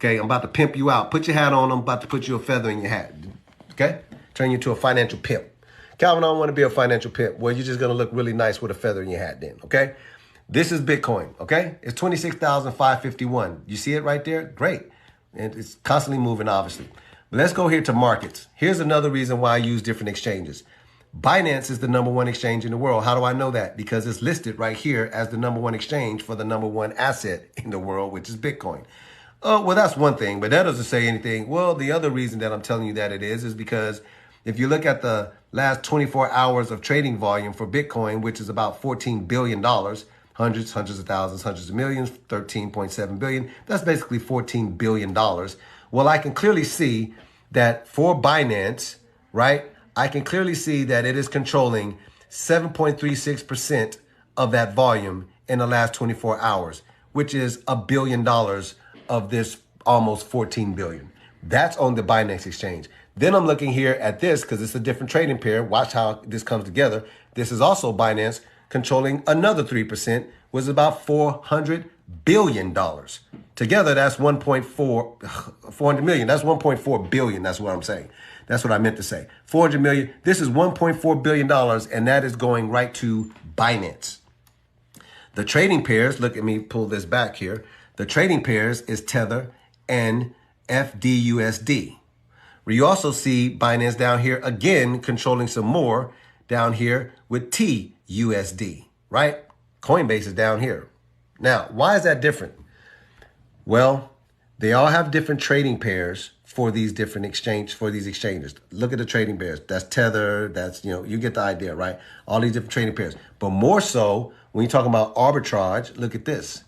Okay, I'm about to pimp you out. Put your hat on. I'm about to put you a feather in your hat. Okay? Turn you into a financial pimp. Calvin, I don't want to be a financial pimp. Well, you're just going to look really nice with a feather in your hat then. Okay? This is Bitcoin. Okay? It's 26,551. You see it right there? Great. And it's constantly moving, obviously. But let's go here to markets. Here's another reason why I use different exchanges. Binance is the #1 exchange in the world. How do I know that? Because it's listed right here as the #1 exchange for the #1 asset in the world, which is Bitcoin. Oh, well, that's one thing, but that doesn't say anything. Well, the other reason that I'm telling you that it is because if you look at the last 24 hours of trading volume for Bitcoin, which is about $14 billion, hundreds of thousands, hundreds of millions, 13.7 billion, that's basically $14 billion. Well, I can clearly see that for Binance, right, I can clearly see that it is controlling 7.36% of that volume in the last 24 hours, which is $1 billion of this almost 14 billion. That's on the Binance exchange. Then I'm looking here at this because it's a different trading pair. Watch how this comes together. This is also Binance controlling another 3%, was about $400 billion. Together, that's 400 million. That's 1.4 billion. That's what I'm saying. That's what I meant to say. 400 million. This is $1.4 billion, and that is going right to Binance. The trading pairs, look at me pull this back here. The trading pairs is Tether and FDUSD. Where you also see Binance down here again controlling some more down here with TUSD, right? Coinbase is down here. Now, why is that different? Well, they all have different trading pairs for these different exchanges. Look at the trading pairs. That's Tether. That's, you get the idea, right? All these different trading pairs. But more so, when you're talking about arbitrage, look at this.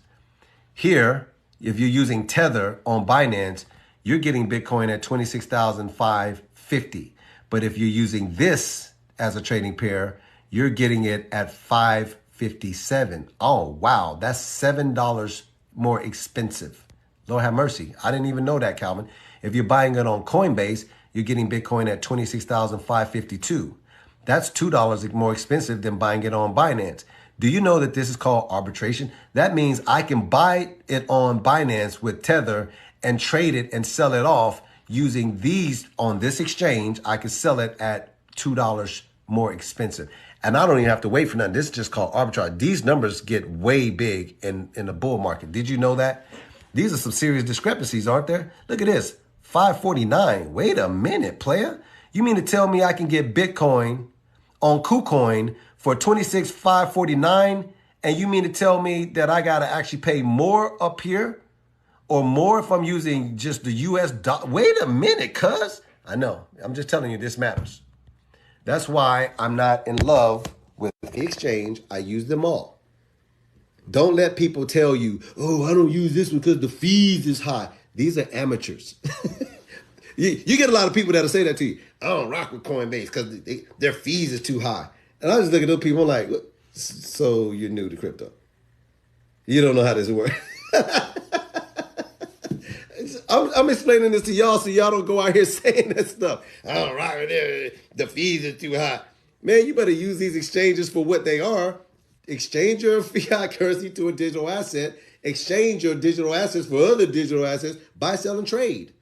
Here, if you're using Tether on Binance, you're getting Bitcoin at 26,550. But if you're using this as a trading pair, you're getting it at 557. Oh, wow. That's $7 more expensive. Lord have mercy. I didn't even know that, Calvin. If you're buying it on Coinbase, you're getting Bitcoin at 26,552. That's $2 more expensive than buying it on Binance. Do you know that this is called arbitration? That means I can buy it on Binance with Tether and trade it and sell it off using these on this exchange. I can sell it at $2 more expensive. And I don't even have to wait for nothing. This is just called arbitrage. These numbers get way big in the bull market. Did you know that? These are some serious discrepancies, aren't there? Look at this, 549. Wait a minute, player. You mean to tell me I can get Bitcoin on KuCoin for 26,549, and you mean to tell me that I got to actually pay more up here or more if I'm using just the US dollar? Wait a minute, cuz. I know. I'm just telling you this matters. That's why I'm not in love with the exchange. I use them all. Don't let people tell you, oh, I don't use this one because the fees is high. These are amateurs. You get a lot of people that'll say that to you. I don't rock with Coinbase because their fees is too high. And I just look at those people like, so you're new to crypto. You don't know how this works. I'm explaining this to y'all so y'all don't go out here saying that stuff. I don't rock with it. The fees are too high. Man, you better use these exchanges for what they are. Exchange your fiat currency to a digital asset. Exchange your digital assets for other digital assets. Buy, sell, and trade.